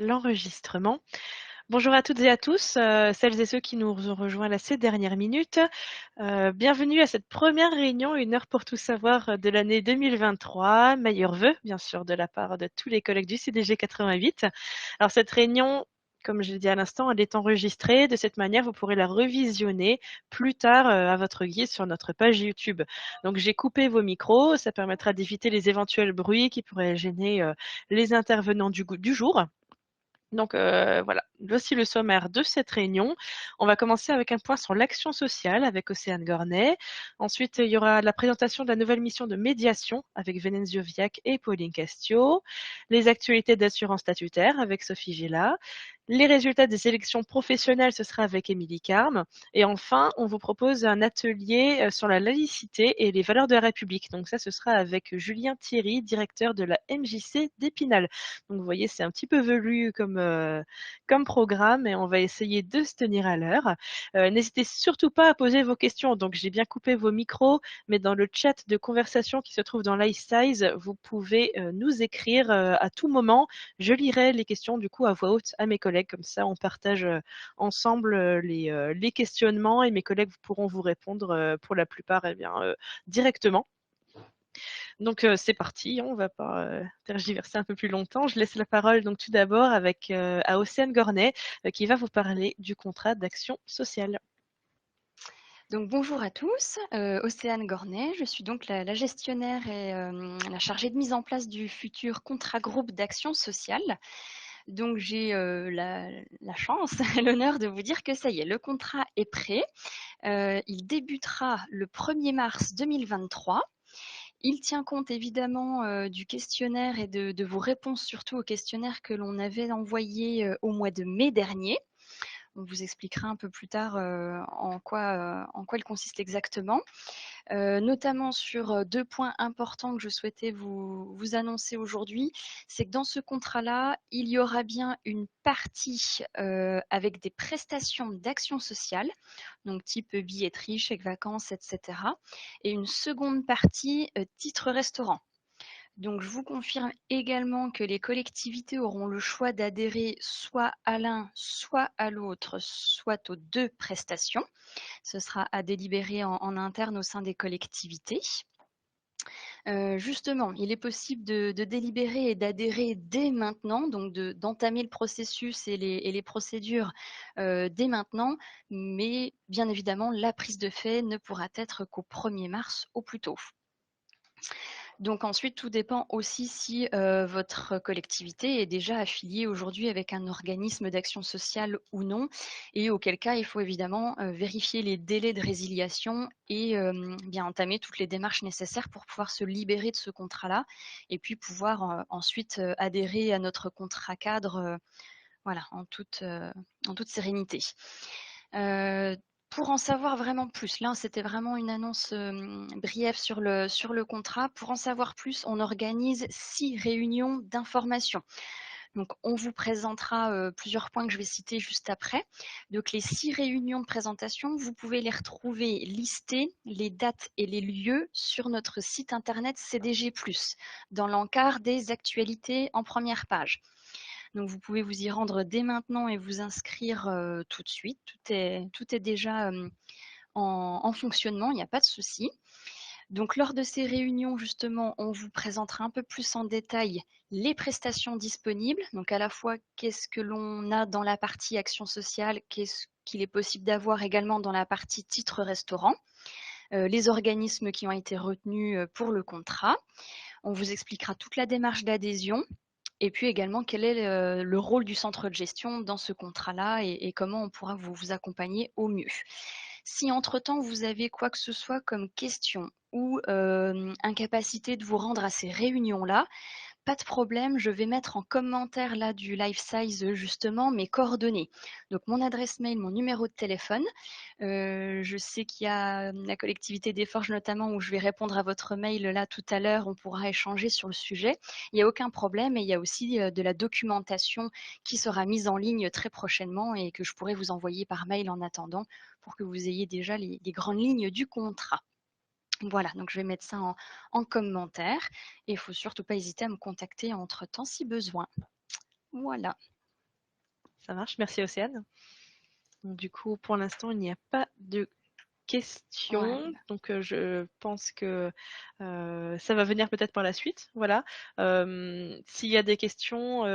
l'enregistrement. Bonjour à toutes et à tous, celles et ceux qui nous ont rejoints là ces dernières minutes. Bienvenue à cette première réunion Une heure pour tout savoir de l'année 2023. Meilleurs vœux, bien sûr, de la part de tous les collègues du CDG 88. Alors cette réunion, comme je l'ai dit à l'instant, elle est enregistrée. De cette manière, vous pourrez la revisionner plus tard à votre guise sur notre page YouTube. Donc j'ai coupé vos micros, ça permettra d'éviter les éventuels bruits qui pourraient gêner les intervenants du jour. Donc voilà, voici le sommaire de cette réunion. On va commencer avec un point sur l'action sociale avec Océane Gornet. Ensuite, il y aura la présentation de la nouvelle mission de médiation avec Venenzio Viac et Pauline Castio. Les actualités d'assurance statutaire avec Sophie Géla. Les résultats des élections professionnelles, ce sera avec Émilie Carme. Et enfin, on vous propose un atelier sur la laïcité et les valeurs de la République. Donc ça, ce sera avec Julien Thierry, directeur de la MJC d'Épinal. Donc vous voyez, c'est un petit peu velu comme programme et on va essayer de se tenir à l'heure. N'hésitez surtout pas à poser vos questions. Donc j'ai bien coupé vos micros, mais dans le chat de conversation qui se trouve dans l'iSize, vous pouvez nous écrire à tout moment. Je lirai les questions du coup à voix haute à mes collègues. Comme ça, on partage ensemble les questionnements et mes collègues pourront vous répondre pour la plupart directement. Donc c'est parti, on ne va pas tergiverser un peu plus longtemps. Je laisse la parole donc tout d'abord à Océane Gornet qui va vous parler du contrat d'action sociale. Donc bonjour à tous, Océane Gornet, je suis donc la gestionnaire et la chargée de mise en place du futur contrat groupe d'action sociale. Donc j'ai la chance et l'honneur de vous dire que ça y est, le contrat est prêt. Il débutera le 1er mars 2023. Il tient compte évidemment du questionnaire et de vos réponses, surtout au questionnaire que l'on avait envoyé au mois de mai dernier. On vous expliquera un peu plus tard en quoi il consiste exactement. Notamment sur 2 points importants que je souhaitais vous annoncer aujourd'hui. C'est que dans ce contrat-là, il y aura bien une partie avec des prestations d'action sociale, donc type billetterie, chèque vacances, etc. Et une seconde partie titre restaurant. Donc, je vous confirme également que les collectivités auront le choix d'adhérer soit à l'un, soit à l'autre, soit aux 2 prestations. Ce sera à délibérer en interne au sein des collectivités. Justement, il est possible de délibérer et d'adhérer dès maintenant, donc d'entamer le processus et les procédures dès maintenant, mais bien évidemment, la prise de fait ne pourra être qu'au 1er mars au plus tôt. Donc ensuite, tout dépend aussi si votre collectivité est déjà affiliée aujourd'hui avec un organisme d'action sociale ou non, et auquel cas, il faut évidemment vérifier les délais de résiliation et bien entamer toutes les démarches nécessaires pour pouvoir se libérer de ce contrat-là et puis pouvoir ensuite adhérer à notre contrat cadre voilà, en toute sérénité. Pour en savoir vraiment plus, là c'était vraiment une annonce briève sur le contrat. Pour en savoir plus, on organise 6 réunions d'information. Donc on vous présentera plusieurs points que je vais citer juste après. Donc les 6 réunions de présentation, vous pouvez les retrouver listées, les dates et les lieux sur notre site internet CDG+, dans l'encart des actualités en première page. Donc vous pouvez vous y rendre dès maintenant et vous inscrire tout de suite. Tout est déjà en fonctionnement, il n'y a pas de souci. Donc lors de ces réunions, justement, on vous présentera un peu plus en détail les prestations disponibles. Donc à la fois qu'est-ce que l'on a dans la partie action sociale, qu'est-ce qu'il est possible d'avoir également dans la partie titre restaurant, les organismes qui ont été retenus pour le contrat. On vous expliquera toute la démarche d'adhésion. Et puis également, quel est le rôle du centre de gestion dans ce contrat-là et comment on pourra vous accompagner au mieux. Si entre-temps, vous avez quoi que ce soit comme question ou incapacité de vous rendre à ces réunions-là, pas de problème, je vais mettre en commentaire là du live size justement mes coordonnées. Donc mon adresse mail, mon numéro de téléphone. Je sais qu'il y a la collectivité des Forges notamment où je vais répondre à votre mail là tout à l'heure. On pourra échanger sur le sujet. Il n'y a aucun problème et il y a aussi de la documentation qui sera mise en ligne très prochainement et que je pourrai vous envoyer par mail en attendant pour que vous ayez déjà les grandes lignes du contrat. Voilà, donc je vais mettre ça en commentaire et il ne faut surtout pas hésiter à me contacter entre-temps si besoin. Voilà. Ça marche, merci Océane. Donc, du coup, pour l'instant, il n'y a pas de Ouais. questions. Donc, je pense que ça va venir peut-être par la suite. Voilà. S'il y a des questions,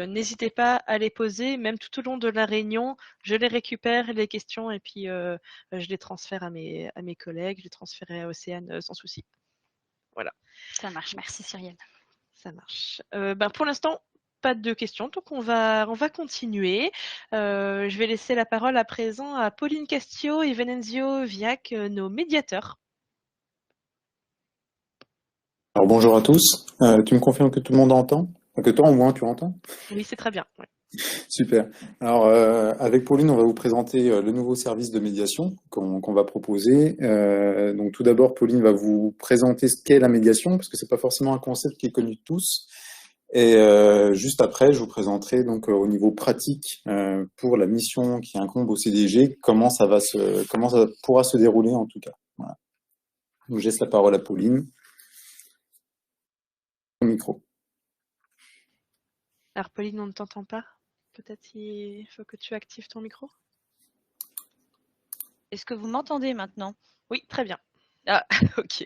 n'hésitez pas à les poser, même tout au long de la réunion. Je les récupère, les questions, et puis je les transfère à mes collègues. Je les transférerai à Océane sans souci. Voilà. Ça marche, merci Cyrielle. Ça marche. Pour l'instant, pas de questions, donc on va continuer. Je vais laisser la parole à présent à Pauline Castillo et Venenzio Viac, nos médiateurs. Alors bonjour à tous. Tu me confirmes que tout le monde entend? Que toi au moins tu entends? Oui, c'est très bien. Ouais. Super. Alors avec Pauline, on va vous présenter le nouveau service de médiation qu'on va proposer. Donc tout d'abord, Pauline va vous présenter ce qu'est la médiation, parce que c'est pas forcément un concept qui est connu de tous. Et juste après, je vous présenterai donc au niveau pratique pour la mission qui incombe au CDG, comment ça pourra se dérouler en tout cas. Voilà. Donc, je laisse la parole à Pauline. Au micro. Alors Pauline, on ne t'entend pas. Peut-être il faut que tu actives ton micro. Est-ce que vous m'entendez maintenant? Oui, très bien. Ah, ok.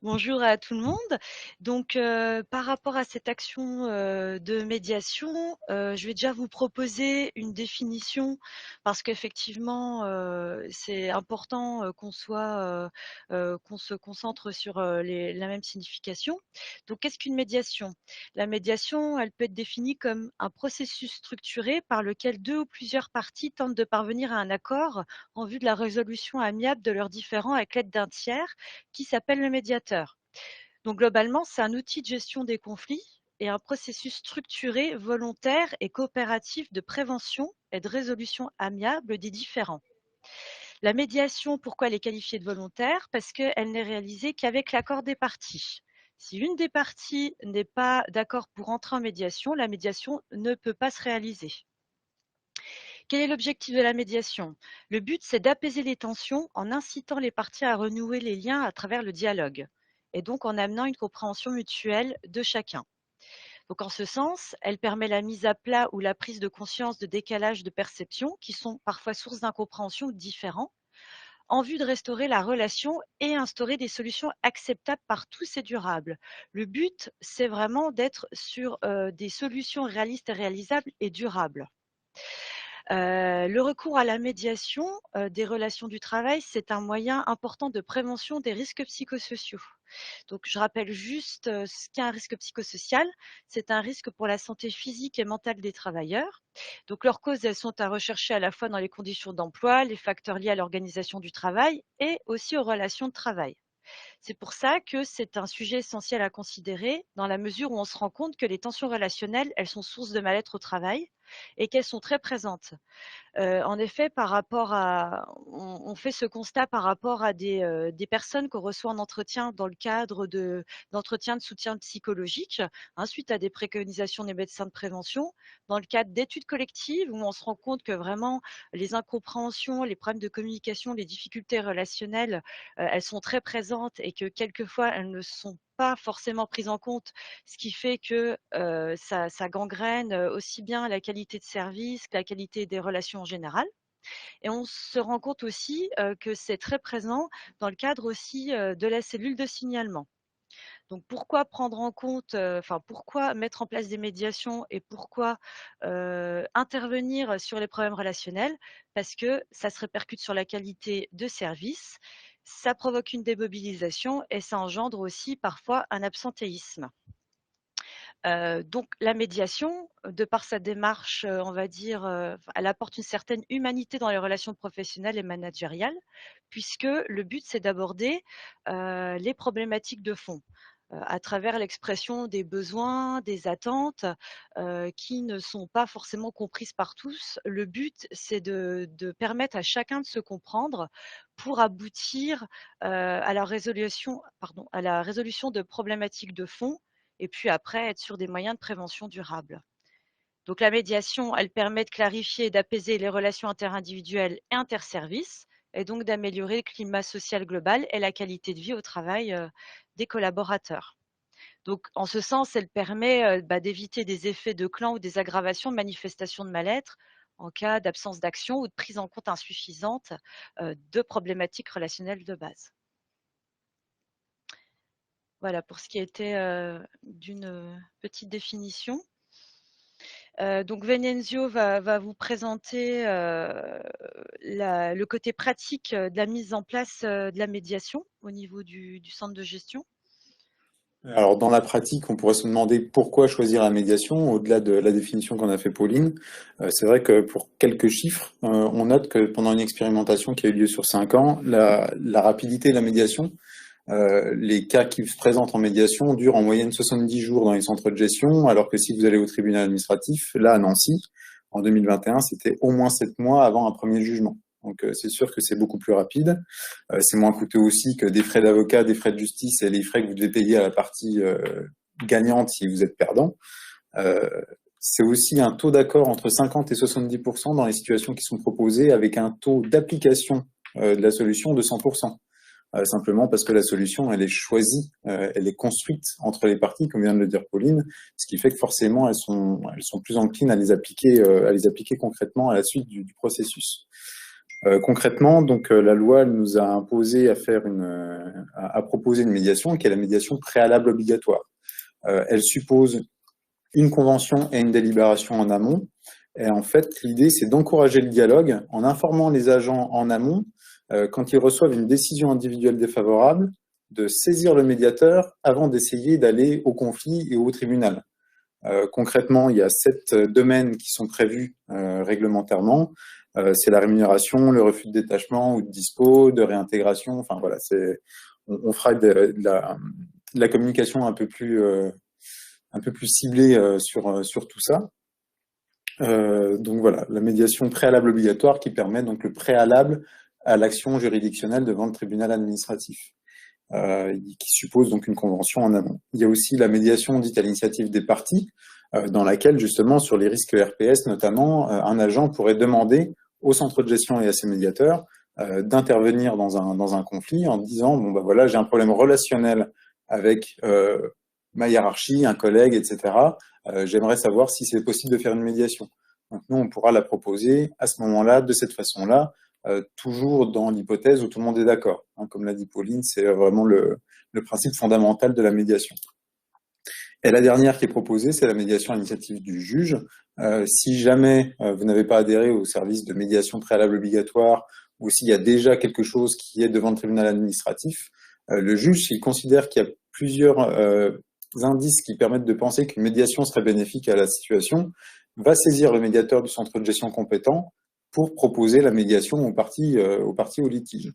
Bonjour à tout le monde. Donc, par rapport à cette action de médiation, je vais déjà vous proposer une définition parce qu'effectivement, c'est important qu'on qu'on se concentre sur la même signification. Donc, qu'est-ce qu'une médiation? La médiation, elle peut être définie comme un processus structuré par lequel deux ou plusieurs parties tentent de parvenir à un accord en vue de la résolution amiable de leurs différends avec l'aide d'un tiers qui s'appelle le médiateur. Donc globalement, c'est un outil de gestion des conflits et un processus structuré, volontaire et coopératif de prévention et de résolution amiable des différends. La médiation, pourquoi elle est qualifiée de volontaire? Parce qu'elle n'est réalisée qu'avec l'accord des parties. Si une des parties n'est pas d'accord pour entrer en médiation, la médiation ne peut pas se réaliser. Quel est l'objectif de la médiation? Le but, c'est d'apaiser les tensions en incitant les parties à renouer les liens à travers le dialogue et donc en amenant une compréhension mutuelle de chacun. Donc en ce sens, elle permet la mise à plat ou la prise de conscience de décalages de perception qui sont parfois source d'incompréhension ou de différends en vue de restaurer la relation et instaurer des solutions acceptables par tous et durables. Le but, c'est vraiment d'être sur des solutions réalistes et réalisables et durables. Le recours à la médiation des relations du travail, c'est un moyen important de prévention des risques psychosociaux. Donc, je rappelle juste ce qu'est un risque psychosocial. C'est un risque pour la santé physique et mentale des travailleurs. Donc, leurs causes, elles sont à rechercher à la fois dans les conditions d'emploi, les facteurs liés à l'organisation du travail et aussi aux relations de travail. C'est pour ça que c'est un sujet essentiel à considérer dans la mesure où on se rend compte que les tensions relationnelles, elles sont source de mal-être au travail et qu'elles sont très présentes. En effet, par rapport à on fait ce constat par rapport à des personnes qu'on reçoit en entretien dans le cadre d'entretiens de soutien psychologique, hein, suite à des préconisations des médecins de prévention, dans le cadre d'études collectives où on se rend compte que vraiment les incompréhensions, les problèmes de communication, les difficultés relationnelles, elles sont très présentes et que quelquefois elles ne sont pas forcément prises en compte, ce qui fait que ça gangrène aussi bien la qualité de service que la qualité des relations en général. Et on se rend compte aussi que c'est très présent dans le cadre aussi de la cellule de signalement. Donc pourquoi prendre en compte, enfin pourquoi mettre en place des médiations et pourquoi intervenir sur les problèmes relationnels? Parce que ça se répercute sur la qualité de service, ça provoque une démobilisation et ça engendre aussi parfois un absentéisme. Donc la médiation, de par sa démarche, on va dire, elle apporte une certaine humanité dans les relations professionnelles et managériales, puisque le but, c'est d'aborder, les problématiques de fond, à travers l'expression des besoins, des attentes, qui ne sont pas forcément comprises par tous. Le but, c'est de permettre à chacun de se comprendre pour aboutir, à la résolution de problématiques de fond et puis après être sur des moyens de prévention durable. Donc la médiation, elle permet de clarifier et d'apaiser les relations interindividuelles et interservices et donc d'améliorer le climat social global et la qualité de vie au travail des collaborateurs. Donc, en ce sens, elle permet d'éviter des effets de clan ou des aggravations de manifestations de mal-être en cas d'absence d'action ou de prise en compte insuffisante de problématiques relationnelles de base. Voilà pour ce qui était d'une petite définition. Donc Venenzio va vous présenter le côté pratique de la mise en place de la médiation au niveau du centre de gestion. Alors, dans la pratique, on pourrait se demander pourquoi choisir la médiation, au-delà de la définition qu'on a fait Pauline. C'est vrai que pour quelques chiffres, on note que pendant une expérimentation qui a eu lieu sur 5 ans, la rapidité de la médiation, les cas qui se présentent en médiation durent en moyenne 70 jours dans les centres de gestion, alors que si vous allez au tribunal administratif, là à Nancy, en 2021, c'était au moins 7 mois avant un premier jugement. Donc c'est sûr que c'est beaucoup plus rapide. C'est moins coûteux aussi que des frais d'avocat, des frais de justice et les frais que vous devez payer à la partie gagnante si vous êtes perdant. Euh, c'est aussi un taux d'accord entre 50 et 70% dans les situations qui sont proposées, avec un taux d'application de la solution de 100%. Simplement parce que la solution, elle est choisie, elle est construite entre les parties, comme vient de le dire Pauline, ce qui fait que forcément, elles sont plus enclines à les appliquer concrètement à la suite du processus. Concrètement, donc la loi elle nous a imposé à proposer une médiation qui est la médiation préalable obligatoire. Elle suppose une convention et une délibération en amont. Et en fait, l'idée, c'est d'encourager le dialogue en informant les agents en amont quand ils reçoivent une décision individuelle défavorable, de saisir le médiateur avant d'essayer d'aller au conflit et au tribunal. Concrètement, il y a 7 domaines qui sont prévus réglementairement. C'est la rémunération, le refus de détachement ou de dispo, de réintégration. Enfin voilà, on fera de la communication un peu plus ciblée sur tout ça. Donc voilà, la médiation préalable obligatoire qui permet donc le préalable à l'action juridictionnelle devant le tribunal administratif. Qui suppose donc une convention en amont. Il y a aussi la médiation dite à l'initiative des parties, dans laquelle justement sur les risques RPS notamment, un agent pourrait demander au centre de gestion et à ses médiateurs d'intervenir dans un conflit en disant bon bah voilà j'ai un problème relationnel avec ma hiérarchie, un collègue, etc. J'aimerais savoir si c'est possible de faire une médiation. Donc nous on pourra la proposer à ce moment-là de cette façon-là. Toujours dans l'hypothèse où tout le monde est d'accord. Hein, comme l'a dit Pauline, c'est vraiment le principe fondamental de la médiation. Et la dernière qui est proposée, c'est la médiation à l'initiative du juge. Si jamais vous n'avez pas adhéré au service de médiation préalable obligatoire ou s'il y a déjà quelque chose qui est devant le tribunal administratif, le juge, s'il considère qu'il y a plusieurs indices qui permettent de penser qu'une médiation serait bénéfique à la situation, va saisir le médiateur du centre de gestion compétent pour proposer la médiation aux parties au litige.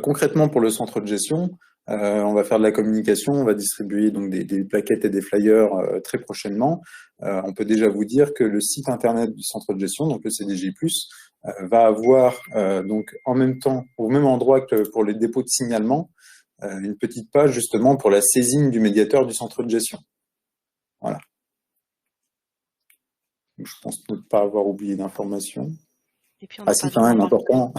Concrètement, pour le centre de gestion, on va faire de la communication, on va distribuer donc des plaquettes et des flyers très prochainement. On peut déjà vous dire que le site internet du centre de gestion, donc le CDG+, va avoir donc en même temps, au même endroit que pour les dépôts de signalement, une petite page justement pour la saisine du médiateur du centre de gestion. Voilà. Je pense ne pas avoir oublié d'informations. Ah si, quand même, important.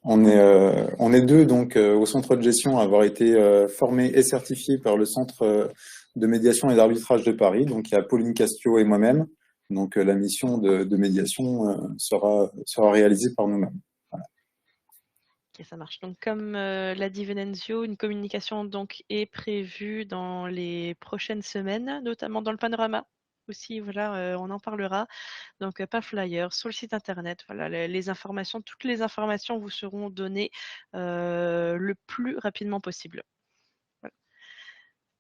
On est 2 donc au centre de gestion à avoir été formés et certifiés par le centre de médiation et d'arbitrage de Paris. Donc il y a Pauline Castio et moi-même. Donc la mission de médiation sera réalisée par nous-mêmes. Voilà. Ok, ça marche. Donc comme l'a dit Venenzio, une communication donc est prévue dans les prochaines semaines, notamment dans le panorama. Aussi, voilà, on en parlera. Donc, pas flyer, sur le site internet, voilà, les informations, toutes les informations vous seront données le plus rapidement possible. Voilà.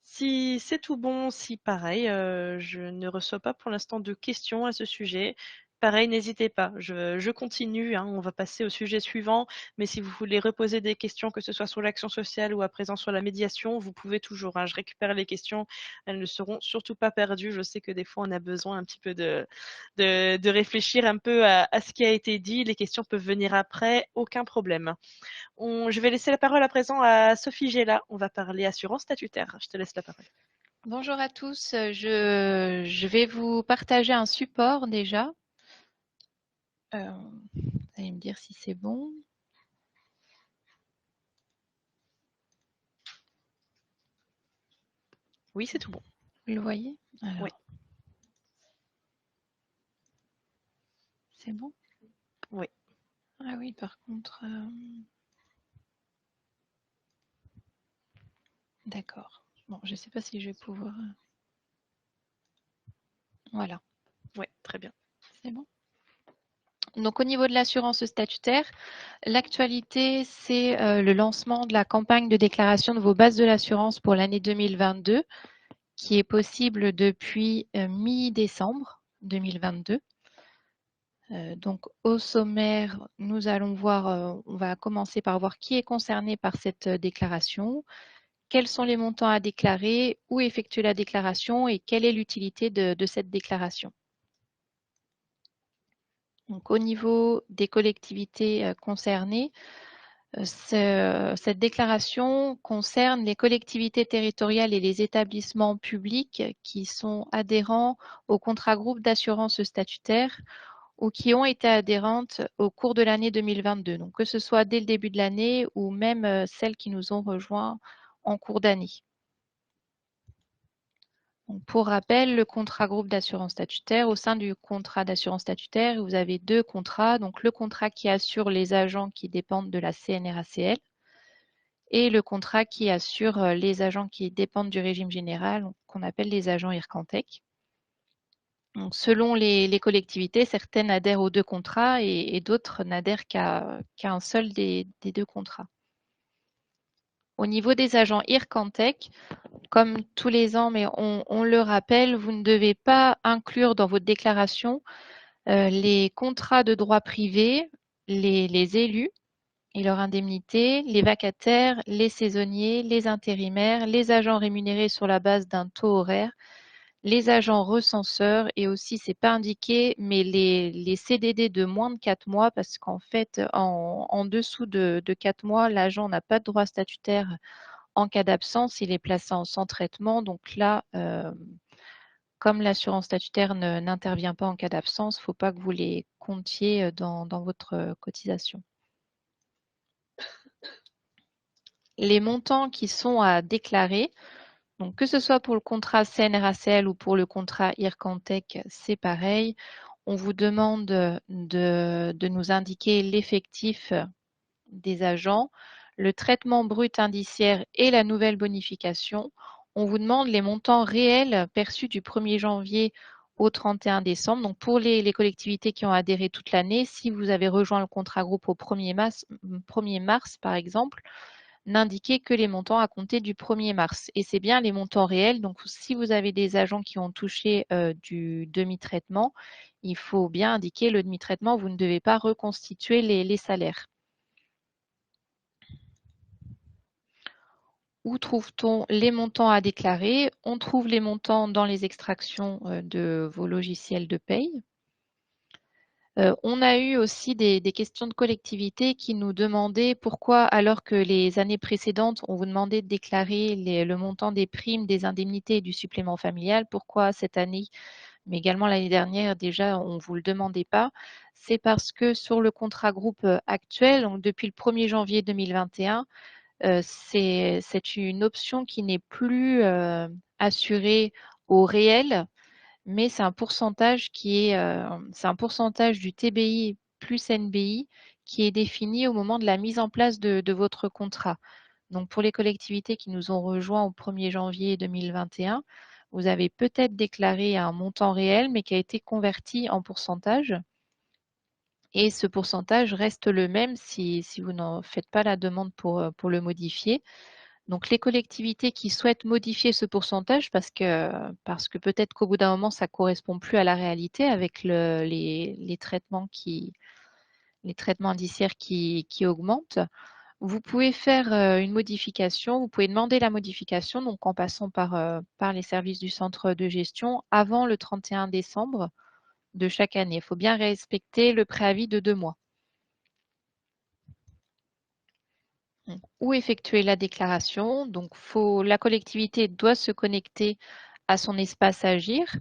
Si c'est tout bon, si pareil, je ne reçois pas pour l'instant de questions à ce sujet. Pareil, n'hésitez pas, je continue, hein, on va passer au sujet suivant, mais si vous voulez reposer des questions, que ce soit sur l'action sociale ou à présent sur la médiation, vous pouvez toujours, hein, je récupère les questions, elles ne seront surtout pas perdues. Je sais que des fois, on a besoin un petit peu de réfléchir un peu à ce qui a été dit. Les questions peuvent venir après, aucun problème. Je vais laisser la parole à présent à Sophie Géla. On va parler assurance statutaire. Je te laisse la parole. Bonjour à tous, je vais vous partager un support déjà. Vous allez me dire si c'est bon. Oui, c'est tout bon. Vous le voyez? Alors, Oui. c'est bon? Oui. Ah oui, par contre, d'accord. Bon, je ne sais pas si je vais pouvoir. Voilà, Oui, très bien. c'est bon. Donc, au niveau de l'assurance statutaire, l'actualité, c'est le lancement de la campagne de déclaration de vos bases de l'assurance pour l'année 2022, qui est possible depuis mi-décembre 2022. Donc, au sommaire, nous allons voir, on va commencer par voir qui est concerné par cette déclaration, quels sont les montants à déclarer, où effectuer la déclaration et quelle est l'utilité de cette déclaration. Donc, au niveau des collectivités concernées, cette déclaration concerne les collectivités territoriales et les établissements publics qui sont adhérents au contrat groupe d'assurance statutaire ou qui ont été adhérentes au cours de l'année 2022. Donc, que ce soit dès le début de l'année ou même celles qui nous ont rejoints en cours d'année. Pour rappel, le contrat groupe d'assurance statutaire, au sein du contrat d'assurance statutaire, vous avez deux contrats. Donc, le contrat qui assure les agents qui dépendent de la CNRACL et le contrat qui assure les agents qui dépendent du régime général, qu'on appelle les agents IRCANTEC. Donc, selon les collectivités, certaines adhèrent aux deux contrats et d'autres n'adhèrent qu'à un seul des deux contrats. Au niveau des agents IRCANTEC, comme tous les ans, mais on le rappelle, vous ne devez pas inclure dans votre déclaration les contrats de droit privé, les élus et leur indemnité, les vacataires, les saisonniers, les intérimaires, les agents rémunérés sur la base d'un taux horaire, les agents recenseurs et aussi, c'est pas indiqué, mais les CDD de moins de 4 mois, parce qu'en fait, en dessous de 4 mois, l'agent n'a pas de droit statutaire en cas d'absence, il est placé en sans traitement. Donc là, comme l'assurance statutaire n'intervient pas en cas d'absence, il ne faut pas que vous les comptiez dans votre cotisation. Les montants qui sont à déclarer, donc que ce soit pour le contrat CNRACL ou pour le contrat IRCANTEC, c'est pareil. On vous demande de nous indiquer l'effectif des agents, le traitement brut indiciaire et la nouvelle bonification. On vous demande les montants réels perçus du 1er janvier au 31 décembre. Donc pour les collectivités qui ont adhéré toute l'année, si vous avez rejoint le contrat groupe au 1er mars par exemple, n'indiquez que les montants à compter du 1er mars. Et c'est bien les montants réels. Donc, si vous avez des agents qui ont touché du demi-traitement, il faut bien indiquer le demi-traitement. Vous ne devez pas reconstituer les salaires. Où trouve-t-on les montants à déclarer? On trouve les montants dans les extractions de vos logiciels de paye. On a eu aussi des questions de collectivité qui nous demandaient pourquoi, alors que les années précédentes, on vous demandait de déclarer le montant des primes, des indemnités et du supplément familial, pourquoi cette année, mais également l'année dernière, déjà, on ne vous le demandait pas? C'est parce que sur le contrat groupe actuel, donc depuis le 1er janvier 2021, c'est une option qui n'est plus assurée au réel, mais c'est un pourcentage c'est un pourcentage du TBI plus NBI qui est défini au moment de la mise en place de votre contrat. Donc, pour les collectivités qui nous ont rejoints au 1er janvier 2021, vous avez peut-être déclaré un montant réel, mais qui a été converti en pourcentage. Et ce pourcentage reste le même si vous n'en faites pas la demande pour le modifier. Donc, les collectivités qui souhaitent modifier ce pourcentage parce que peut-être qu'au bout d'un moment, ça ne correspond plus à la réalité avec les traitements indiciaires qui augmentent, vous pouvez faire une modification, vous pouvez demander la modification donc en passant par les services du centre de gestion avant le 31 décembre de chaque année. Il faut bien respecter le préavis de 2 mois. Où effectuer la déclaration. Donc, la collectivité doit se connecter à son espace Agir.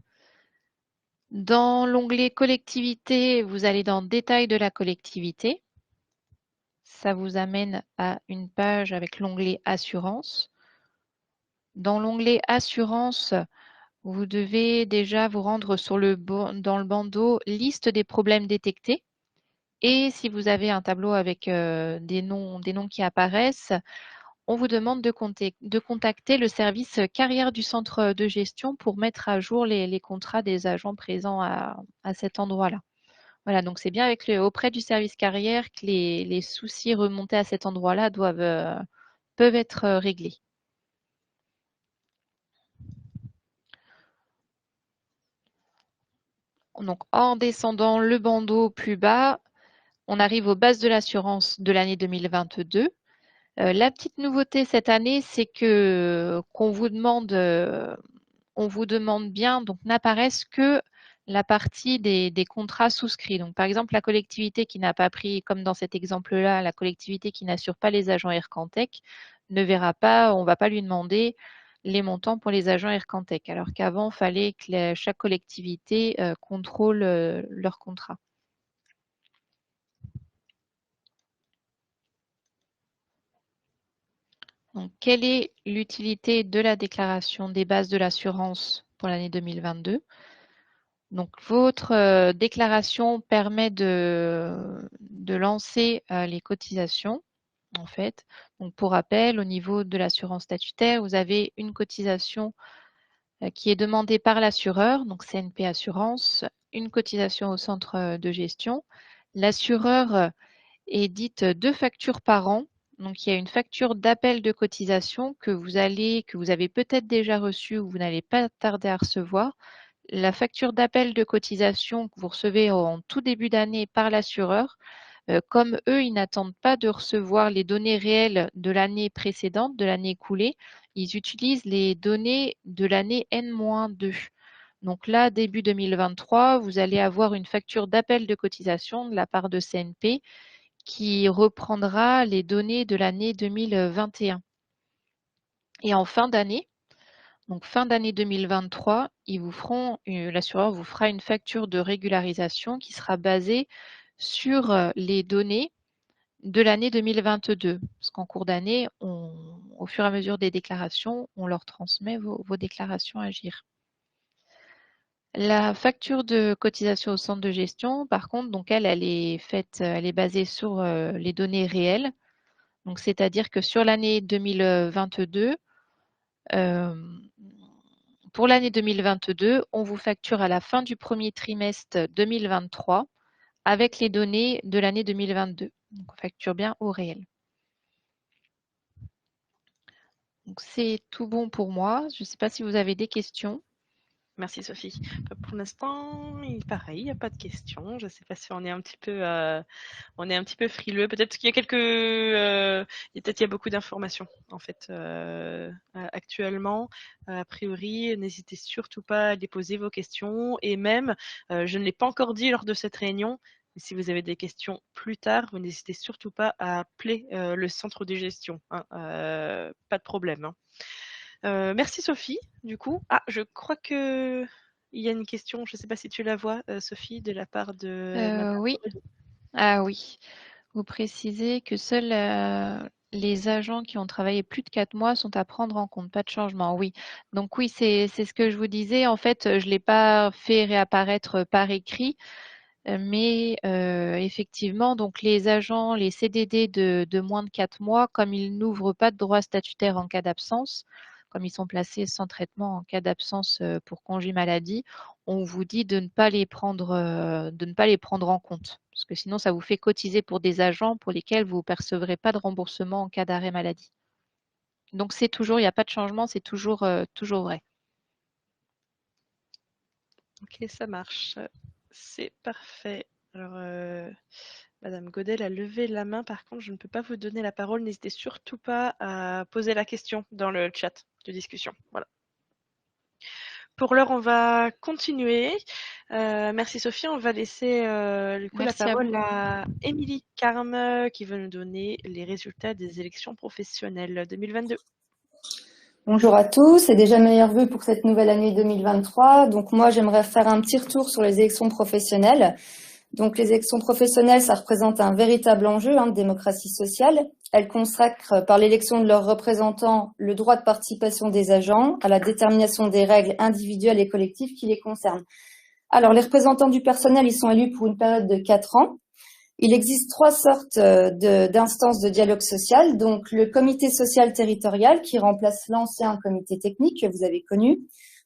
Dans l'onglet Collectivité, vous allez dans Détails de la collectivité. Ça vous amène à une page avec l'onglet Assurance. Dans l'onglet Assurance, vous devez déjà vous rendre dans le bandeau Liste des problèmes détectés. Et si vous avez un tableau avec des noms qui apparaissent, on vous demande de contacter le service carrière du centre de gestion pour mettre à jour les contrats des agents présents à cet endroit-là. Voilà, donc c'est bien auprès du service carrière que les soucis remontés à cet endroit-là peuvent être réglés. Donc en descendant le bandeau plus bas, on arrive aux bases de l'assurance de l'année 2022. La petite nouveauté cette année, c'est qu'on vous demande, on vous demande bien, donc n'apparaissent que la partie des contrats souscrits. Donc, par exemple, la collectivité qui n'a pas pris, comme dans cet exemple-là, la collectivité qui n'assure pas les agents Aircantec ne verra pas, on ne va pas lui demander les montants pour les agents Aircantec, alors qu'avant, il fallait que chaque collectivité contrôle leur contrat. Donc, quelle est l'utilité de la déclaration des bases de l'assurance pour l'année 2022? Donc, votre déclaration permet de lancer les cotisations, en fait. Donc, pour rappel, au niveau de l'assurance statutaire, vous avez une cotisation qui est demandée par l'assureur, donc CNP Assurance, une cotisation au centre de gestion. L'assureur édite 2 factures par an. Donc, il y a une facture d'appel de cotisation que vous avez peut-être déjà reçue ou vous n'allez pas tarder à recevoir. La facture d'appel de cotisation que vous recevez en tout début d'année par l'assureur, comme eux, ils n'attendent pas de recevoir les données réelles de l'année précédente, de l'année écoulée, ils utilisent les données de l'année N-2. Donc là, début 2023, vous allez avoir une facture d'appel de cotisation de la part de CNP qui reprendra les données de l'année 2021. Et en fin d'année, donc fin d'année 2023, l'assureur vous fera une facture de régularisation qui sera basée sur les données de l'année 2022. Parce qu'en cours d'année, au fur et à mesure des déclarations, on leur transmet vos déclarations à GIR. La facture de cotisation au centre de gestion, par contre, donc elle est basée sur les données réelles. Donc, c'est-à-dire que sur l'année 2022, pour l'année 2022, on vous facture à la fin du premier trimestre 2023 avec les données de l'année 2022. Donc, on facture bien au réel. Donc, c'est tout bon pour moi. Je ne sais pas si vous avez des questions. Merci Sophie. Pour l'instant, pareil, il n'y a pas de questions. Je ne sais pas si on est un petit peu, frileux. Peut-être qu'il y a peut-être il y a beaucoup d'informations en fait actuellement. A priori, n'hésitez surtout pas à déposer vos questions. Et même, je ne l'ai pas encore dit lors de cette réunion, mais si vous avez des questions plus tard, vous n'hésitez surtout pas à appeler le centre de gestion. Hein, pas de problème. Hein. Merci Sophie, du coup. Ah, je crois que il y a une question, je ne sais pas si tu la vois, Sophie, de la part de Oui. Ah oui. Vous précisez que seuls les agents qui ont travaillé plus de 4 mois sont à prendre en compte, pas de changement. Oui. Donc oui, c'est ce que je vous disais. En fait, je ne l'ai pas fait réapparaître par écrit. Mais effectivement, donc les agents, les CDD de moins de 4 mois, comme ils n'ouvrent pas de droit statutaire en cas d'absence, comme ils sont placés sans traitement en cas d'absence pour congé maladie, on vous dit de ne pas les prendre en compte. Parce que sinon, ça vous fait cotiser pour des agents pour lesquels vous ne percevrez pas de remboursement en cas d'arrêt maladie. Donc c'est toujours, il n'y a pas de changement, c'est toujours vrai. Ok, ça marche. C'est parfait. Alors, Madame Godel a levé la main. Par contre, je ne peux pas vous donner la parole. N'hésitez surtout pas à poser la question dans le chat de discussion. Voilà. Pour l'heure, on va continuer. Merci Sophie. On va laisser la parole à Émilie Carme qui va nous donner les résultats des élections professionnelles 2022. Bonjour à tous et déjà meilleurs vœux pour cette nouvelle année 2023. Donc moi, j'aimerais faire un petit retour sur les élections professionnelles. Donc les élections professionnelles, ça représente un véritable enjeu de démocratie sociale. elles consacrent par l'élection de leurs représentants le droit de participation des agents à la détermination des règles individuelles et collectives qui les concernent. Alors, les représentants du personnel, ils sont élus pour une période de 4 ans. Il existe 3 sortes d'instances de dialogue social. Donc, le comité social territorial qui remplace l'ancien comité technique que vous avez connu.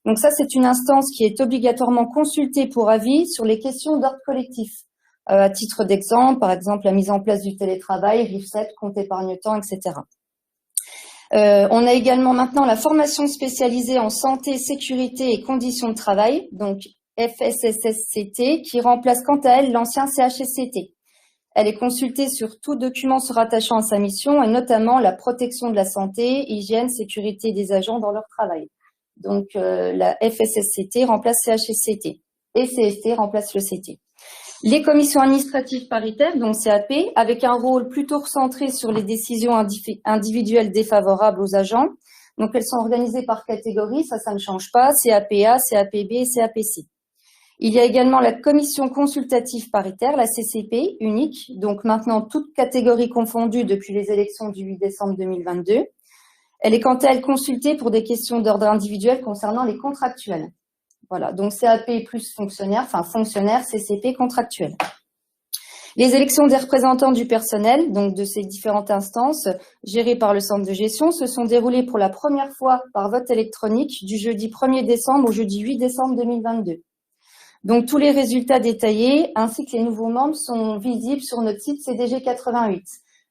Donc ça, c'est une instance qui est obligatoirement consultée pour avis sur les questions d'ordre collectif. À titre d'exemple, par exemple, la mise en place du télétravail, RIFSET, compte épargne-temps, etc. On a également maintenant la formation spécialisée en santé, sécurité et conditions de travail, donc FSSSCT, qui remplace quant à elle l'ancien CHSCT. Elle est consultée sur tout document se rattachant à sa mission et notamment la protection de la santé, hygiène, sécurité des agents dans leur travail. Donc, la FSSCT remplace CHSCT et CST remplace le CT. Les commissions administratives paritaires, donc CAP, avec un rôle plutôt centré sur les décisions individuelles défavorables aux agents. Donc, elles sont organisées par catégorie, ça ne change pas, CAPA, CAPB et CAPC. Il y a également la commission consultative paritaire, la CCP, unique, donc maintenant toutes catégories confondues depuis les élections du 8 décembre 2022. Elle est quant à elle consultée pour des questions d'ordre individuel concernant les contractuels. Voilà, donc CAP plus fonctionnaire, enfin fonctionnaire, CCP contractuel. Les élections des représentants du personnel, donc de ces différentes instances gérées par le centre de gestion, se sont déroulées pour la première fois par vote électronique du jeudi 1er décembre au jeudi 8 décembre 2022. Donc tous les résultats détaillés ainsi que les nouveaux membres sont visibles sur notre site CDG 88.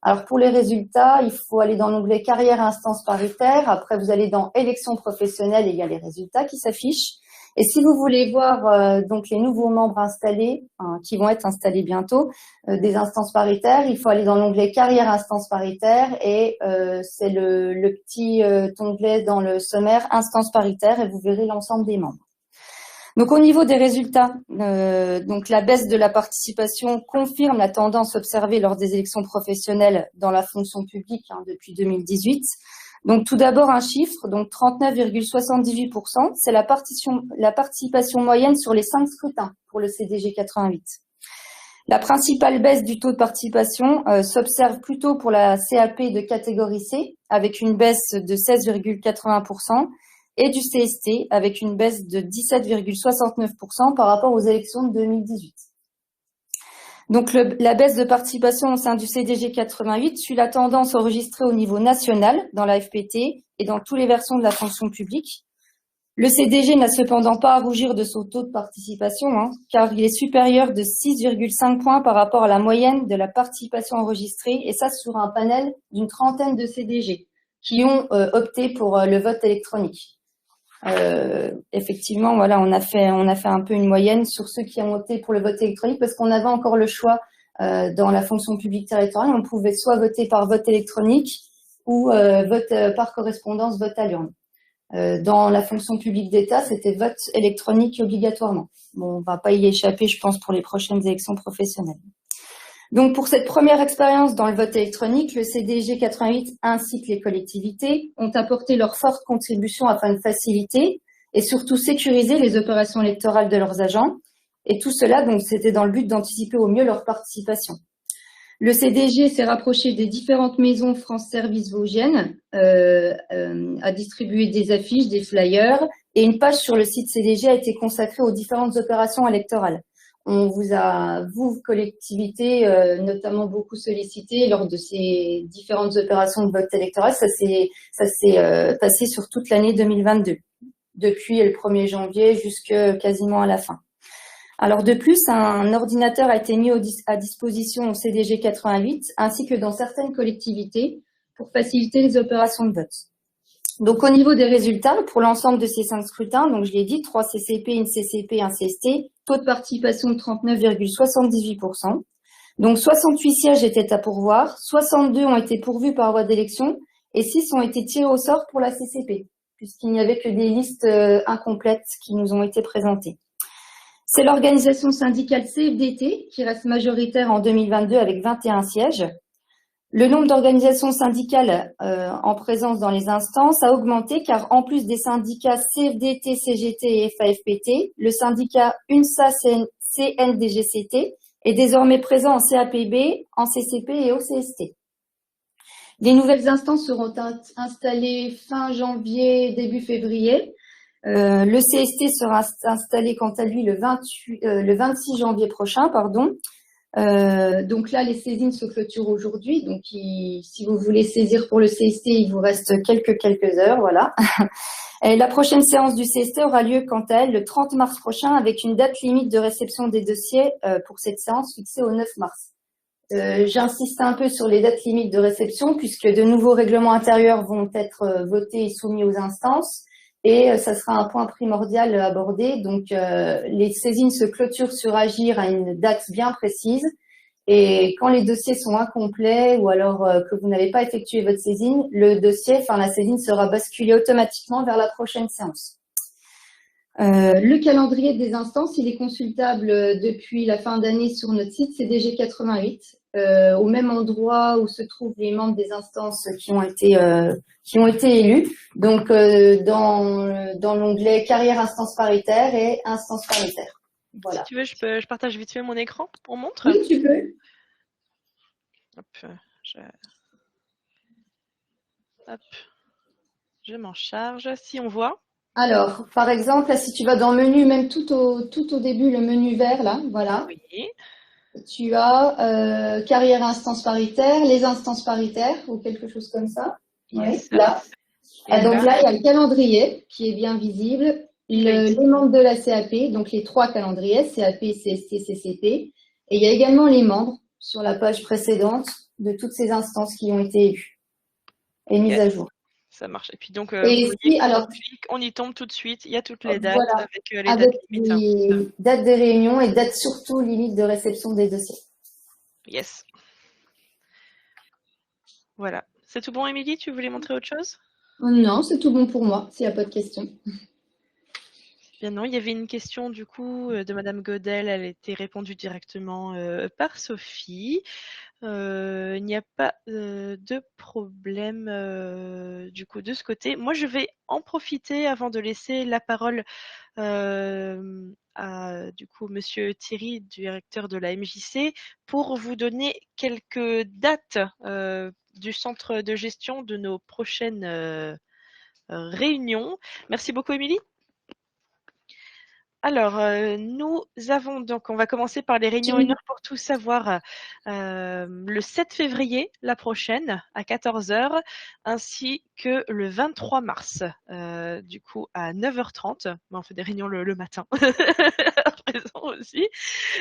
Alors pour les résultats, il faut aller dans l'onglet carrière instance paritaire. Après, vous allez dans élections professionnelles et il y a les résultats qui s'affichent. Et si vous voulez voir donc les nouveaux membres installés, qui vont être installés bientôt, des instances paritaires, il faut aller dans l'onglet carrière instance paritaire et c'est le petit onglet dans le sommaire instance paritaire et vous verrez l'ensemble des membres. Donc au niveau des résultats, donc la baisse de la participation confirme la tendance observée lors des élections professionnelles dans la fonction publique depuis 2018. Donc tout d'abord un chiffre, donc 39,78%, c'est la participation moyenne sur les 5 scrutins pour le CDG 88. La principale baisse du taux de participation s'observe plutôt pour la CAP de catégorie C, avec une baisse de 16,81%, et du CST, avec une baisse de 17,69% par rapport aux élections de 2018. Donc la baisse de participation au sein du CDG 88 suit la tendance enregistrée au niveau national dans la FPT et dans toutes les versions de la fonction publique. Le CDG n'a cependant pas à rougir de son taux de participation, car il est supérieur de 6,5 points par rapport à la moyenne de la participation enregistrée, et ça sur un panel d'une trentaine de CDG qui ont opté pour le vote électronique. Effectivement, voilà, on a fait un peu une moyenne sur ceux qui ont opté pour le vote électronique parce qu'on avait encore le choix dans la fonction publique territoriale. On pouvait soit voter par vote électronique ou vote par correspondance, vote à l'urne. Dans la fonction publique d'État, c'était vote électronique obligatoirement. Bon, on va pas y échapper, je pense, pour les prochaines élections professionnelles. Donc, pour cette première expérience dans le vote électronique, le CDG 88 ainsi que les collectivités ont apporté leur forte contribution afin de faciliter et surtout sécuriser les opérations électorales de leurs agents. Et tout cela, donc, c'était dans le but d'anticiper au mieux leur participation. Le CDG s'est rapproché des différentes maisons France Service vosgiennes, a distribué des affiches, des flyers, et une page sur le site CDG a été consacrée aux différentes opérations électorales. On vous a, vous, collectivités, notamment beaucoup sollicité lors de ces différentes opérations de vote électoral. Ça s'est passé sur toute l'année 2022, depuis le 1er janvier jusqu'à quasiment à la fin. Alors de plus, un ordinateur a été mis à disposition au CDG 88 ainsi que dans certaines collectivités pour faciliter les opérations de vote. Donc au niveau des résultats, pour l'ensemble de ces 5 scrutins, donc je l'ai dit, 3 CCP, une CCP, un CST, taux de participation de 39,78%. Donc 68 sièges étaient à pourvoir, 62 ont été pourvus par voie d'élection et 6 ont été tirés au sort pour la CCP, puisqu'il n'y avait que des listes incomplètes qui nous ont été présentées. C'est l'organisation syndicale CFDT qui reste majoritaire en 2022 avec 21 sièges. Le nombre d'organisations syndicales en présence dans les instances a augmenté car en plus des syndicats CFDT, CGT et FAFPT, le syndicat UNSA CNDGCT est désormais présent en CAPB, en CCP et au CST. Les nouvelles instances seront installées fin janvier, début février. Le CST sera installé quant à lui le 26 janvier prochain, pardon. Donc là, les saisines se clôturent aujourd'hui. Donc, si vous voulez saisir pour le CST, il vous reste quelques heures, voilà. Et la prochaine séance du CST aura lieu, quant à elle, le 30 mars prochain, avec une date limite de réception des dossiers pour cette séance fixée au 9 mars. J'insiste un peu sur les dates limites de réception, puisque de nouveaux règlements intérieurs vont être votés et soumis aux instances. Et ça sera un point primordial abordé. Donc, les saisines se clôturent sur Agir à une date bien précise. Et quand les dossiers sont incomplets ou alors que vous n'avez pas effectué votre saisine, la saisine sera basculée automatiquement vers la prochaine séance. Le calendrier des instances, il est consultable depuis la fin d'année sur notre site CDG 88, au même endroit où se trouvent les membres des instances qui ont été élus. Donc, dans l'onglet Carrière instance paritaire et instance paritaire. Voilà. Si tu veux, je partage vite fait mon écran. On montre? Oui, tu peux. Hop, je m'en charge. Si on voit. Alors, par exemple, là, si tu vas dans menu, même tout au début, le menu vert, là, voilà. Oui. Tu as carrière instance paritaire, les instances paritaires ou quelque chose comme ça. Yes. Oui, là. Et donc là, il y a le calendrier qui est bien visible. Les membres de la CAP, donc les 3 calendriers, CAP, CST, CCP. Et il y a également les membres sur la page précédente de toutes ces instances qui ont été élues et mises à jour. Ça marche. Et puis donc, on y tombe tout de suite. Il y a toutes les dates voilà, avec les dates limites. Les dates des réunions et dates surtout limites de réception des dossiers. Yes. Voilà. C'est tout bon, Émilie? Tu voulais montrer autre chose? Non, c'est tout bon pour moi, s'il n'y a pas de questions. Bien non, il y avait une question du coup de Madame Godel, elle a été répondue directement par Sophie. Il n'y a pas de problème du coup de ce côté. Moi, je vais en profiter avant de laisser la parole à du coup Monsieur Thierry, directeur de la MJC, pour vous donner quelques dates du centre de gestion de nos prochaines réunions. Merci beaucoup, Émilie. Alors, nous avons donc, on va commencer par les réunions 1 heure pour tout savoir, le 7 février, la prochaine, à 14 h, ainsi que le 23 mars, du coup à 9 h 30. Mais on fait des réunions le matin, à présent aussi.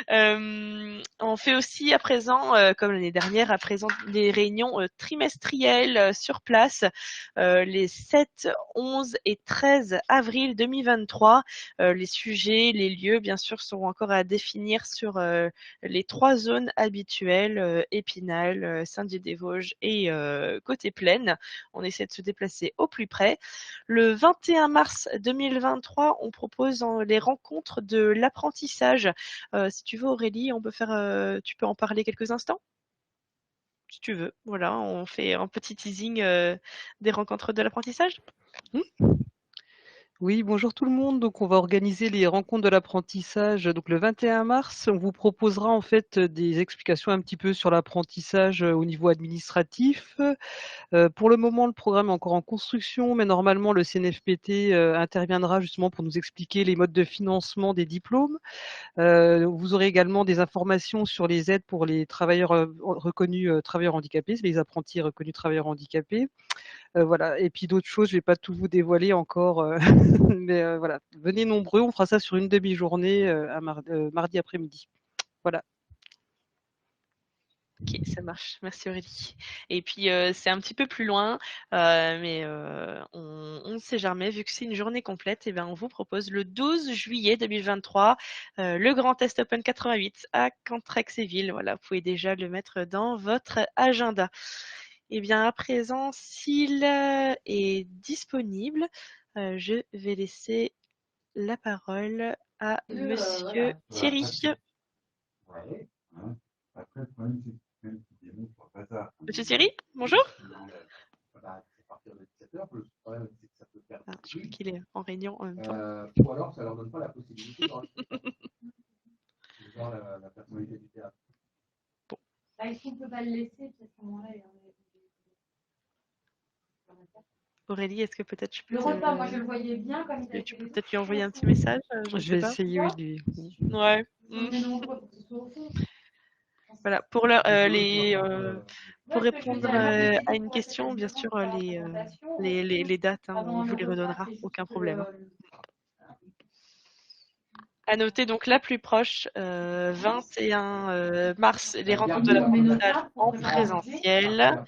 On fait aussi à présent, comme l'année dernière, à présent des réunions trimestrielles sur place, les 7, 11 et 13 avril 2023. Les sujets, les lieux, bien sûr, seront encore à définir sur les 3 zones habituelles, Épinal, Saint-Dié-des-Vosges et Côté-Plaine. On essaie de se déplacer au plus près. Le 21 mars 2023, on propose les rencontres de l'apprentissage. Si tu veux, Aurélie, tu peux en parler quelques instants? Si tu veux. Voilà, on fait un petit teasing des rencontres de l'apprentissage. Oui, bonjour tout le monde. Donc, on va organiser les rencontres de l'apprentissage. Donc, le 21 mars, on vous proposera en fait des explications un petit peu sur l'apprentissage au niveau administratif. Pour le moment, le programme est encore en construction, mais normalement, le CNFPT interviendra justement pour nous expliquer les modes de financement des diplômes. Vous aurez également des informations sur les aides pour les travailleurs reconnus travailleurs handicapés, les apprentis reconnus travailleurs handicapés. Voilà. Et puis d'autres choses, je ne vais pas tout vous dévoiler encore, mais voilà, venez nombreux, on fera ça sur une demi-journée mardi après-midi. Voilà. Ok, ça marche. Merci Aurélie. Et puis c'est un petit peu plus loin, mais on ne sait jamais. Vu que c'est une journée complète, et bien, on vous propose le 12 juillet 2023 le Grand Test Open 88 à Cantrexéville. Voilà, vous pouvez déjà le mettre dans votre agenda. Et bien à présent, s'il est disponible, je vais laisser la parole à Monsieur Thierry. Ouais. Après, le problème, c'est que même si des mots, pas ça. Monsieur Thierry, bonjour. Voilà, c'est à partir de 17h. Le problème, c'est que ça peut faire. Ah, je crois qu'il est en réunion en même temps. Ou alors, ça leur donne pas la possibilité de rajouter ça. C'est genre la personnalité du théâtre. Bon. Est-ce qu'on peut pas le laisser, peut-être à ce moment-là, Aurélie, est-ce que peut-être je peux Le repas, moi je le voyais bien comme il a tu fait peux les peut-être lui trucs. envoyer un petit message, je ne Je sais vais pas. essayer, oui. Ouais. On est nombreux pour que ce soit au fond. Voilà, pour pour répondre à une question, bien sûr, les dates, hein, on vous les redonnera, aucun problème. À noter donc la plus proche, 21 mars, les rencontres de l'apprentissage en présentiel,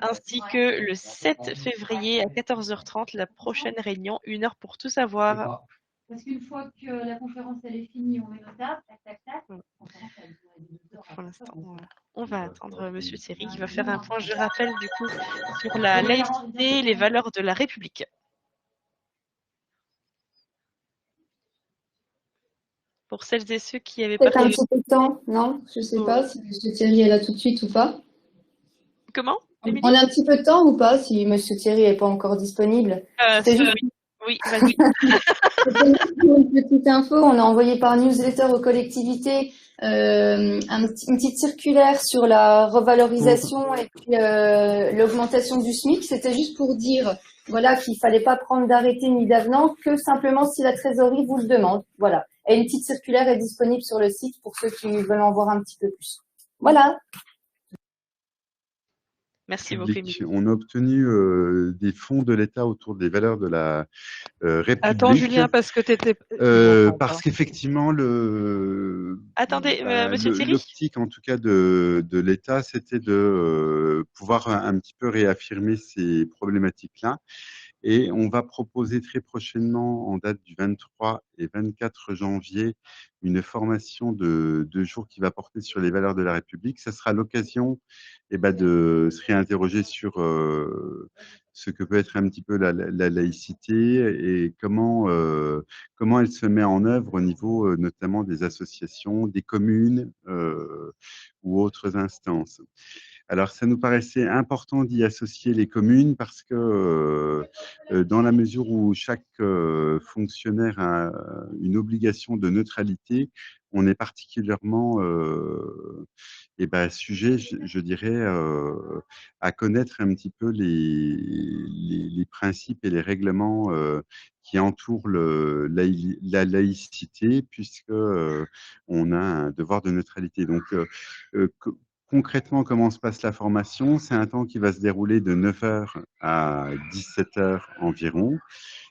ainsi que le 7 février à 14h30, la prochaine réunion, 1 heure pour tout savoir. Parce qu'une fois que la conférence elle est finie, on met nos tables, tac, tac, tac. Pour l'instant, on va attendre Monsieur Thierry qui va faire un point, je rappelle, du coup, sur la laïcité et les valeurs de la République. Pour celles et ceux qui avaient Peut-être pas... un petit peu de temps, non? Je sais pas si M. Thierry est là tout de suite ou pas. Comment, Émilie? On a un petit peu de temps ou pas si M. Thierry n'est pas encore disponible? C'était juste... Oui, vas-y. Une petite info, on a envoyé par newsletter aux collectivités une petite circulaire sur la revalorisation et puis l'augmentation du SMIC. C'était juste pour dire voilà, qu'il fallait pas prendre d'arrêté ni d'avenant, que simplement si la trésorerie vous le demande. Voilà. Et une petite circulaire est disponible sur le site pour ceux qui veulent en voir un petit peu plus. Voilà. Merci beaucoup, public. Émilie. On a obtenu des fonds de l'État autour des valeurs de la République. Attends, Julien, parce que tu étais... parce qu'effectivement, Attendez, Monsieur Thierry. l'optique, en tout cas, de l'État, c'était de pouvoir un petit peu réaffirmer ces problématiques-là. Et on va proposer très prochainement, en date du 23 et 24 janvier, une formation de 2 jours qui va porter sur les valeurs de la République. Ça sera l'occasion de se réinterroger sur ce que peut être un petit peu la laïcité et comment elle se met en œuvre au niveau notamment des associations, des communes ou autres instances. Alors, ça nous paraissait important d'y associer les communes parce que dans la mesure où chaque fonctionnaire a une obligation de neutralité, on est particulièrement sujet, je dirais, à connaître un petit peu les principes et les règlements qui entourent la laïcité, puisque on a un devoir de neutralité. Donc, concrètement, comment se passe la formation? C'est un temps qui va se dérouler de 9h à 17h environ.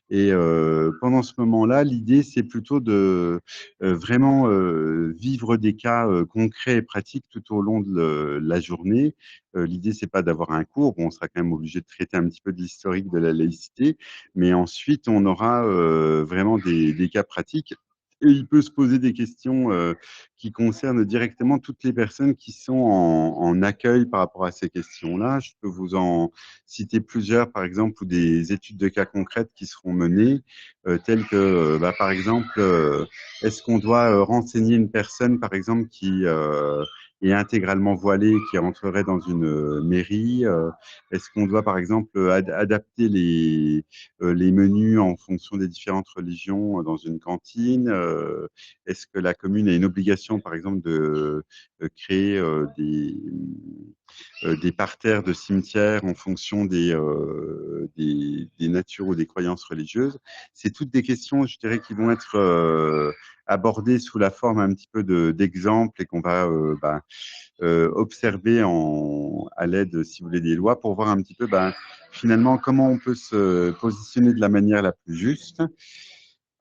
Et pendant ce moment-là, l'idée, c'est plutôt de vraiment vivre des cas concrets et pratiques tout au long de la journée. L'idée, c'est pas d'avoir un cours. Bon, on sera quand même obligé de traiter un petit peu de l'historique de la laïcité, mais ensuite, on aura vraiment des cas pratiques. Et il peut se poser des questions qui concernent directement toutes les personnes qui sont en accueil par rapport à ces questions-là. Je peux vous en citer plusieurs, par exemple, ou des études de cas concrètes qui seront menées, telles que, par exemple, est-ce qu'on doit renseigner une personne, par exemple, qui est intégralement voilée, qui rentrerait dans une mairie? Est-ce qu'on doit, par exemple, adapter les menus en fonction des différentes religions dans une cantine? Est-ce que la commune a une obligation, par exemple, de créer des parterres de cimetières en fonction des natures ou des croyances religieuses? C'est toutes des questions, je dirais, qui vont être abordées sous la forme un petit peu d'exemples et qu'on va observer à l'aide, si vous voulez, des lois pour voir un petit peu finalement comment on peut se positionner de la manière la plus juste.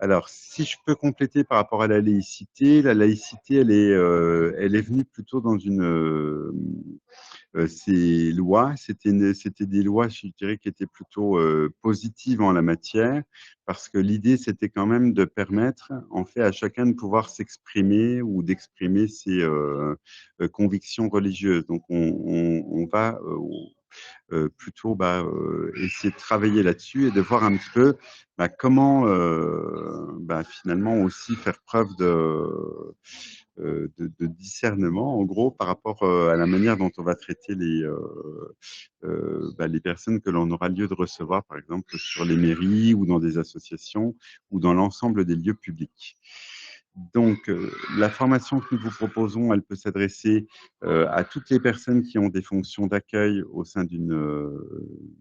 Alors, si je peux compléter par rapport à la laïcité, elle est venue plutôt dans ces lois, c'était des lois, je dirais, qui étaient plutôt positives en la matière, parce que l'idée, c'était quand même de permettre, en fait, à chacun de pouvoir s'exprimer ou d'exprimer ses convictions religieuses. Donc, on va plutôt essayer de travailler là-dessus et de voir un petit peu comment finalement aussi faire preuve de discernement, en gros, par rapport à la manière dont on va traiter les personnes que l'on aura lieu de recevoir, par exemple, sur les mairies ou dans des associations ou dans l'ensemble des lieux publics. Donc, la formation que nous vous proposons, elle peut s'adresser à toutes les personnes qui ont des fonctions d'accueil au sein d'une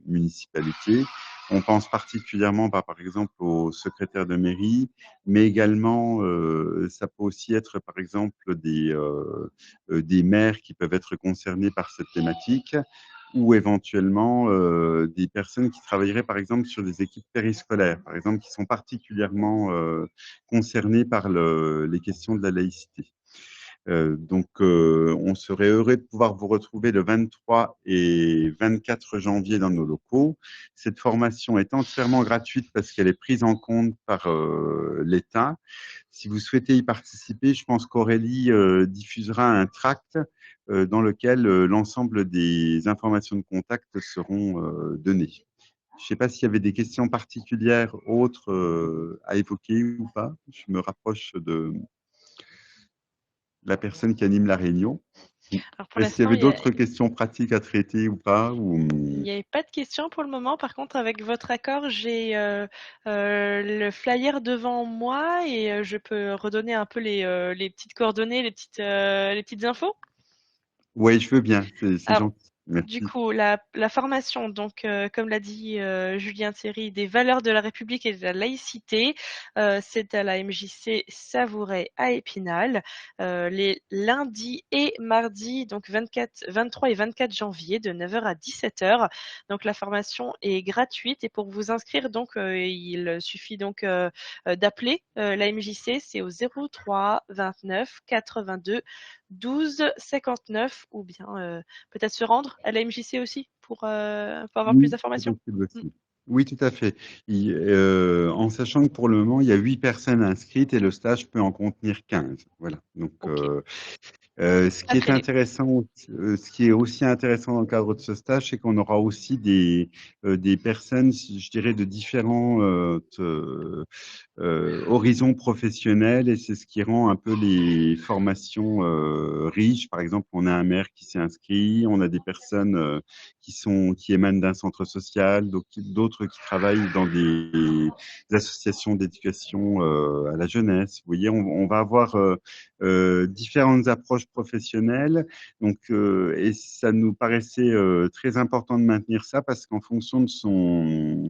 municipalité. On pense particulièrement, par exemple, aux secrétaires de mairie, mais également, ça peut aussi être, par exemple, des maires qui peuvent être concernés par cette thématique, ou éventuellement des personnes qui travailleraient, par exemple, sur des équipes périscolaires, par exemple, qui sont particulièrement concernées par les questions de la laïcité. Donc, on serait heureux de pouvoir vous retrouver le 23 et 24 janvier dans nos locaux. Cette formation est entièrement gratuite parce qu'elle est prise en compte par l'État. Si vous souhaitez y participer, je pense qu'Aurélie diffusera un tract dans lequel l'ensemble des informations de contact seront données. Je ne sais pas s'il y avait des questions particulières autres à évoquer ou pas. Je me rapproche de la personne qui anime la réunion. Alors pour Est-ce qu'il y l'instant, avait d'autres questions pratiques à traiter ou pas il n'y avait pas de questions pour le moment. Par contre, avec votre accord, j'ai le flyer devant moi et je peux redonner un peu les petites coordonnées, les petites infos. Oui, je veux bien, c'est Alors, gentil. du Merci. coup, la formation, donc, comme l'a dit Julien Thierry, des valeurs de la République et de la laïcité, c'est à la MJC Savouret à Épinal, les lundis et mardis, donc 23 et 24 janvier, de 9h à 17h. Donc, la formation est gratuite et pour vous inscrire, donc, il suffit donc d'appeler la MJC, c'est au 03 29 82 12 59 ou bien peut-être se rendre à la MJC aussi pour avoir plus Oui, c'est d'informations. possible aussi. Oui, tout à fait. En sachant que pour le moment, il y a 8 personnes inscrites et le stage peut en contenir 15. Voilà. Donc, Ok, ce pas qui est traîner. intéressant, ce qui est aussi intéressant dans le cadre de ce stage, c'est qu'on aura aussi des personnes, je dirais, de différents horizons professionnels, et c'est ce qui rend un peu les formations riches. Par exemple, on a un maire qui s'est inscrit, on a des personnes qui émanent d'un centre social, d'autres qui travaillent dans des associations d'éducation à la jeunesse. Vous voyez, on va avoir différentes approches professionnelles. Donc, et ça nous paraissait très important de maintenir ça parce qu'en fonction de son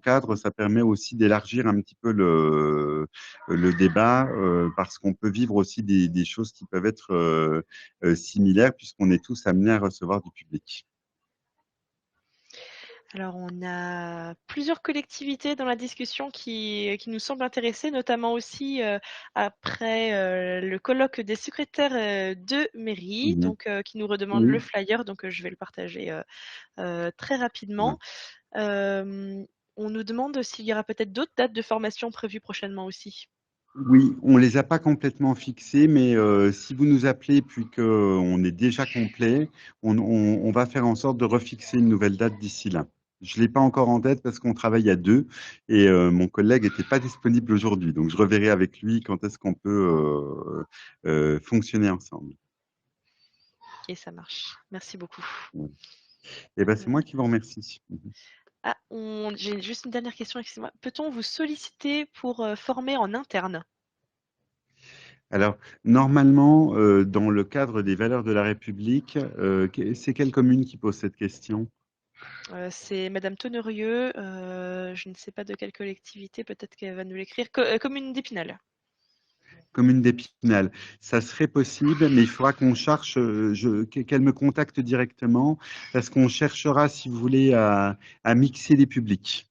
cadre, ça permet aussi d'élargir un petit peu le débat parce qu'on peut vivre aussi des choses qui peuvent être similaires puisqu'on est tous amenés à recevoir du public. Alors, on a plusieurs collectivités dans la discussion qui nous semblent intéressées, notamment aussi après le colloque des secrétaires de mairie, Mhm. donc qui nous redemandent le Oui. flyer, donc je vais le partager très Ouais. rapidement. On nous demande s'il y aura peut-être d'autres dates de formation prévues prochainement aussi. Oui, on les a pas complètement fixés, mais si vous nous appelez puis qu'on est déjà complet, on va faire en sorte de refixer une nouvelle date d'ici là. Je l'ai pas encore en tête parce qu'on travaille à deux et mon collègue était pas disponible aujourd'hui, donc je reverrai avec lui quand est-ce qu'on peut fonctionner ensemble. Ok, ça marche. Merci beaucoup. Ouais. Et ben c'est Euh, moi qui vous remercie. Ah, j'ai juste une dernière question, excusez-moi. Peut-on vous solliciter pour former en interne? Alors, normalement, dans le cadre des valeurs de la République, c'est quelle commune qui pose cette question? C'est Madame Tonnerieux, je ne sais pas de quelle collectivité, peut-être qu'elle va nous l'écrire. Commune d'Épinal. Commune d'Épinal. Ça serait possible, mais il faudra qu'on cherche, qu'elle me contacte directement, parce qu'on cherchera, si vous voulez, à mixer les publics,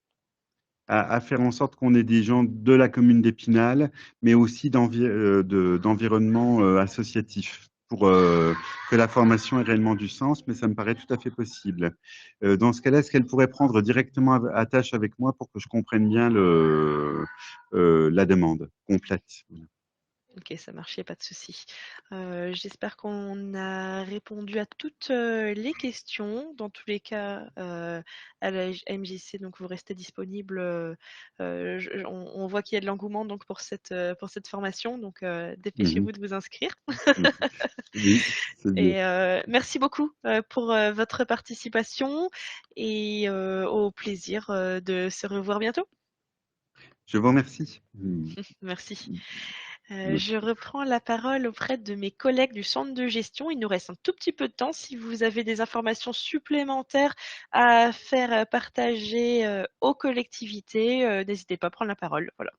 à faire en sorte qu'on ait des gens de la commune d'Épinal, mais aussi d'environnement associatif, pour que la formation ait réellement du sens, mais ça me paraît tout à fait possible. Dans ce cas-là, est-ce qu'elle pourrait prendre directement attache avec moi pour que je comprenne bien la demande complète? Ok, ça marche, y a pas de souci. J'espère qu'on a répondu à toutes les questions. Dans tous les cas, à la MJC, donc vous restez disponible. On voit qu'il y a de l'engouement donc pour cette formation, donc Mhm. dépêchez-vous de vous inscrire. Oui, c'est bien. Et merci beaucoup pour votre participation et au plaisir de se revoir bientôt. Je vous remercie. Merci. Je reprends la parole auprès de mes collègues du centre de gestion. Il nous reste un tout petit peu de temps. Si vous avez des informations supplémentaires à faire partager aux collectivités, n'hésitez pas à prendre la parole. Voilà.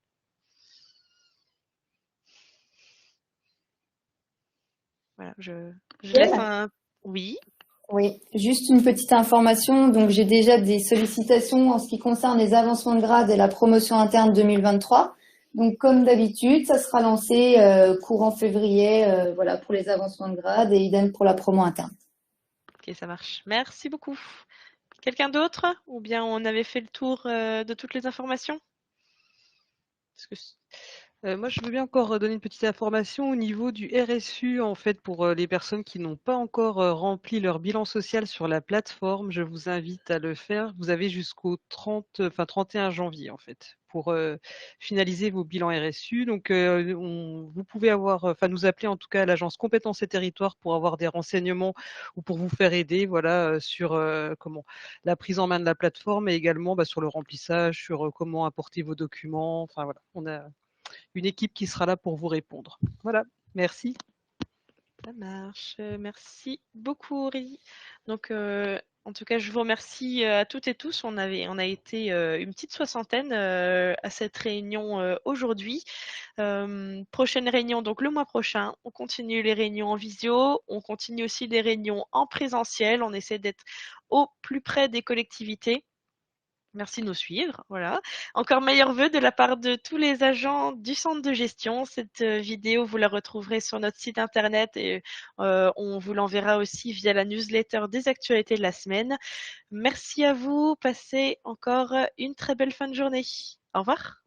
Voilà, je laisse un... Oui. Oui, juste une petite information. Donc, j'ai déjà des sollicitations en ce qui concerne les avancements de grade et la promotion interne 2023. Donc, comme d'habitude, ça sera lancé courant février, voilà, pour les avancements de grade et idem pour la promo interne. Ok, ça marche. Merci beaucoup. Quelqu'un d'autre? Ou bien on avait fait le tour de toutes les informations? Moi, je veux bien encore donner une petite information au niveau du RSU, en fait, pour les personnes qui n'ont pas encore rempli leur bilan social sur la plateforme. Je vous invite à le faire. Vous avez jusqu'au 31 janvier, en fait, pour finaliser vos bilans RSU. Donc, vous pouvez nous appeler en tout cas à l'agence Compétences et Territoires pour avoir des renseignements ou pour vous faire aider, voilà, sur la prise en main de la plateforme et également sur le remplissage, sur comment apporter vos documents. Enfin voilà, on a une équipe qui sera là pour vous répondre. Voilà, merci. Ça marche. Merci beaucoup, Aurélie. Donc, en tout cas, je vous remercie à toutes et tous. On a été une petite soixantaine à cette réunion aujourd'hui. Prochaine réunion, donc le mois prochain. On continue les réunions en visio. On continue aussi les réunions en présentiel. On essaie d'être au plus près des collectivités. Merci de nous suivre. Voilà. Encore meilleurs vœux de la part de tous les agents du centre de gestion. Cette vidéo, vous la retrouverez sur notre site internet et on vous l'enverra aussi via la newsletter des actualités de la semaine. Merci à vous. Passez encore une très belle fin de journée. Au revoir.